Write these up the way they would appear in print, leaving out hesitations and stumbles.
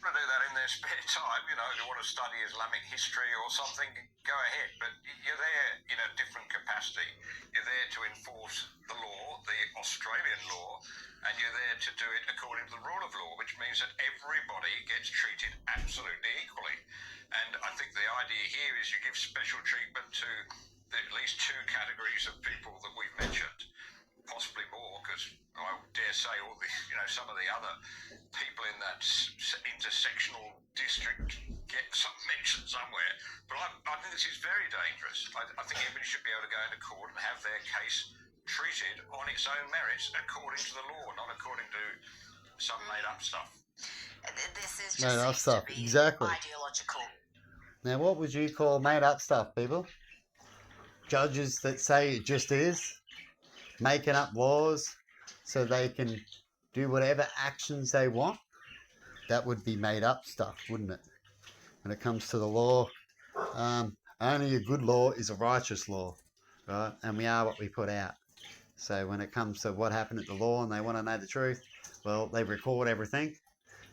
want to do that in their spare time, if you want to study Islamic history or something, go ahead. But you're there in a different capacity. You're there to enforce the law, the Australian law, and you're there to do it according to the rule of law, which means that everybody gets treated absolutely equally. And I think the idea here is you give special treatment to at least two categories of people that we've mentioned, possibly more, because I dare say some of the other people in that intersectional district get some mention somewhere. But I think this is very dangerous. I think everybody should be able to go into court and have their case treated on its own merits according to the law, not according to some made-up stuff. This is just Made-up seems stuff, to be exactly. ideological. Now, what would you call made-up stuff, people? Judges that say it just is, making up laws so they can do whatever actions they want. That would be made-up stuff, wouldn't it? When it comes to the law, only a good law is a righteous law, right? And we are what we put out. So when it comes to what happened at the law and they want to know the truth, well, they record everything.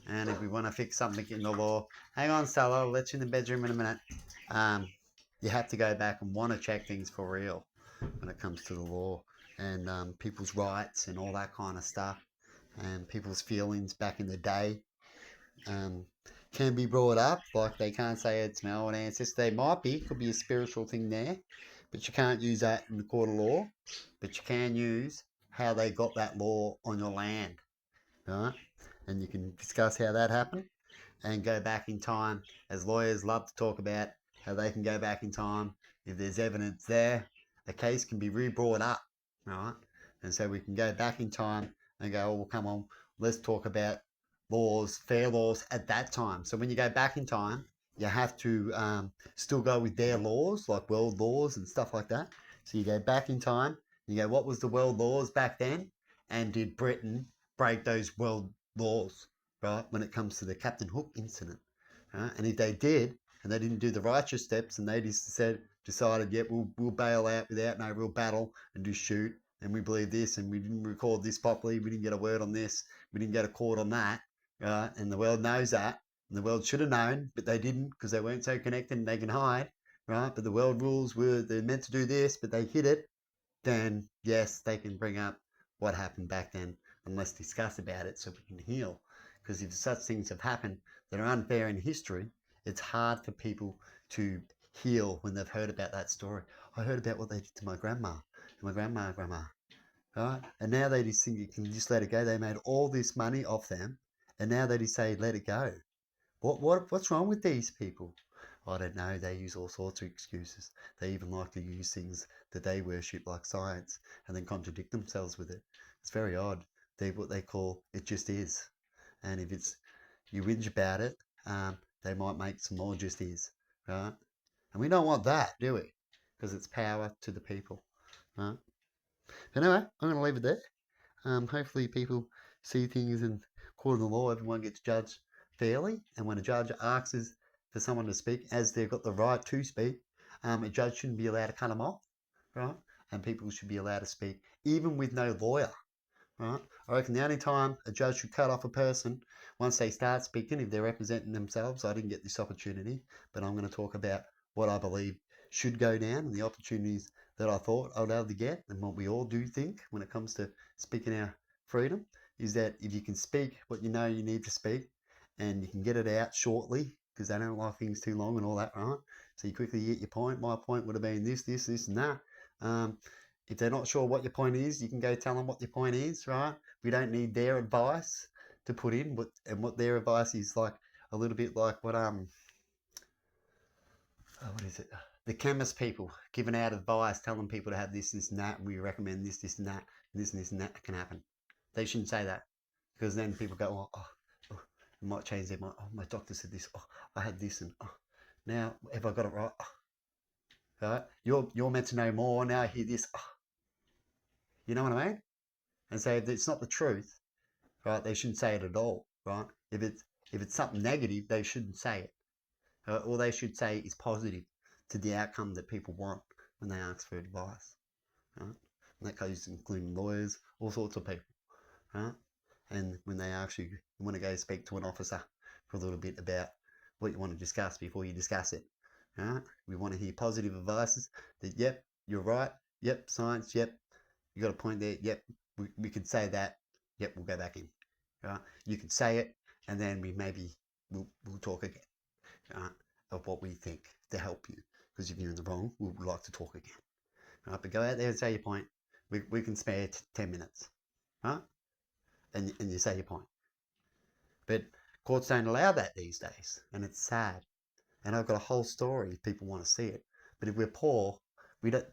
And if we want to fix something in the law, hang on, Stella, I'll let you in the bedroom in a minute. You have to go back and want to check things for real when it comes to the law and people's rights and all that kind of stuff and people's feelings back in the day. Can be brought up, like they can't say it's my old ancestors. They might be, could be a spiritual thing there, but you can't use that in the court of law. But you can use how they got that law on your land, right? And you can discuss how that happened and go back in time, as lawyers love to talk about how they can go back in time. If there's evidence there, a case can be re-brought up, right? And so we can go back in time and go, oh, well, come on, let's talk about laws, fair laws at that time. So when you go back in time, you have to still go with their laws, like world laws and stuff like that. So you go back in time, you go, what was the world laws back then? And did Britain break those world laws, right, when it comes to the Captain Hook incident? Right? And if they did, and they didn't do the righteous steps, and they just decided, yeah, we'll bail out without no real battle and just shoot, and we believe this, and we didn't record this properly, we didn't get a word on this, we didn't get a court on that, right? And the world knows that, and the world should have known, but they didn't because they weren't so connected and they can hide, right? But the world rules were they're meant to do this, but they hid it. Then yes, they can bring up what happened back then, and let's discuss about it so we can heal. Because if such things have happened that are unfair in history, it's hard for people to heal when they've heard about that story. I heard about what they did to my grandma and my grandma, right? And now they just think you can just let it go. They made all this money off them, and now they just say let it go. What's wrong with these people? I don't know. They use all sorts of excuses. They even like to use things that they worship like science and then contradict themselves with it. It's very odd. They what they call it just is. And if it's you whinge about it, they might make some more just is, right? And we don't want that, do we? Because it's power to the people, right? But anyway, I'm going to leave it there. Hopefully people see things in court of the law. Everyone gets judged fairly. And when a judge asks for someone to speak, as they've got the right to speak, a judge shouldn't be allowed to cut them off, right? And people should be allowed to speak, even with no lawyer, right? I reckon the only time a judge should cut off a person once they start speaking, if they're representing themselves. I didn't get this opportunity, but I'm going to talk about what I believe should go down and the opportunities that I thought I'd able to get, and what we all do think when it comes to speaking our freedom is that if you can speak what you know you need to speak and you can get it out shortly because they don't like things too long and all that, right? So you quickly get your point. My point would have been this, and that. If they're not sure what your point is, you can go tell them what your point is, right? We don't need their advice to put in, what their advice is like a little bit like what what is it? The chemist people giving out advice, telling people to have this, and that, and we recommend this, and that, and this and that can happen. They shouldn't say that because then people go, oh, it might change their mind. Oh, my doctor said this. Oh, I had this, and now have I got it right? Right? You're meant to know more. Now I hear this. You know what I mean? And so if it's not the truth, right? They shouldn't say it at all, right? If it's something negative, they shouldn't say it. All they should say is positive to the outcome that people want when they ask for advice, right? And that goes including lawyers, all sorts of people, right? And when they actually want to go speak to an officer, for a little bit about what you want to discuss before you discuss it. Right? We want to hear positive advices that, yep, you're right. Yep, science. Yep, you got a point there. Yep, we could say that. Yep, we'll go back in. Right? You could say it, and then we'll talk again. Right? Of what we think to help you. Because if you're in the wrong, we would like to talk again. Right? But go out there and say your point. We can spare 10 minutes. Right? And you say your point. But courts don't allow that these days, and it's sad. And I've got a whole story if people want to see it. But if we're poor,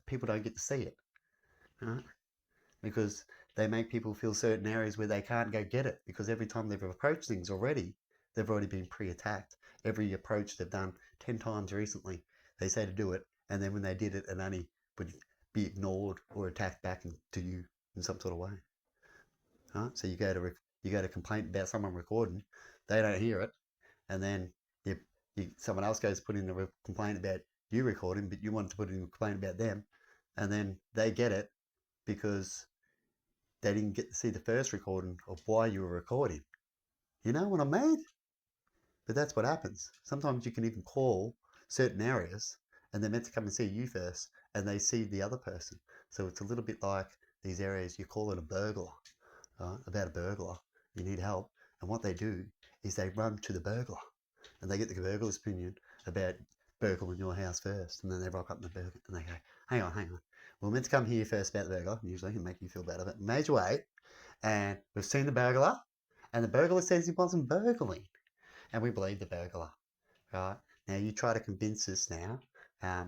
people don't get to see it. Right? Because they make people feel certain areas where they can't go get it. Because every time they've approached things already, they've already been pre-attacked. Every approach they've done 10 times recently, they say to do it. And then when they did it, it only would be ignored or attacked back to you in some sort of way. Right? So you go to complain about someone recording, they don't hear it, and then someone else goes to put in a complaint about you recording, but you want to put in a complaint about them, and then they get it because they didn't get to see the first recording of why you were recording. You know what I mean? But that's what happens. Sometimes you can even call certain areas, and they're meant to come and see you first, and they see the other person. So it's a little bit like these areas, you call it a burglar. About a burglar, you need help, and what they do is they run to the burglar, and they get the burglar's opinion about burgling your house first, and then they rock up in the burglar, and they go, hang on, we're meant to come here first about the burglar, usually, and make you feel better, but major wait, and we've seen the burglar, and the burglar says he wasn't burgling, and we believe the burglar, right? Now you try to convince us now,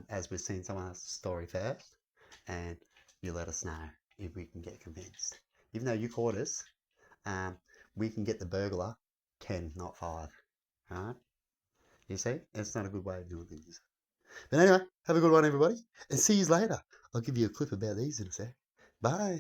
as we've seen someone else's story first, and you let us know if we can get convinced. Even though you caught us, we can get the burglar 10, not 5. Right? You see? It's not a good way of doing things. But anyway, have a good one, everybody. And see you later. I'll give you a clip about these in a sec. Bye.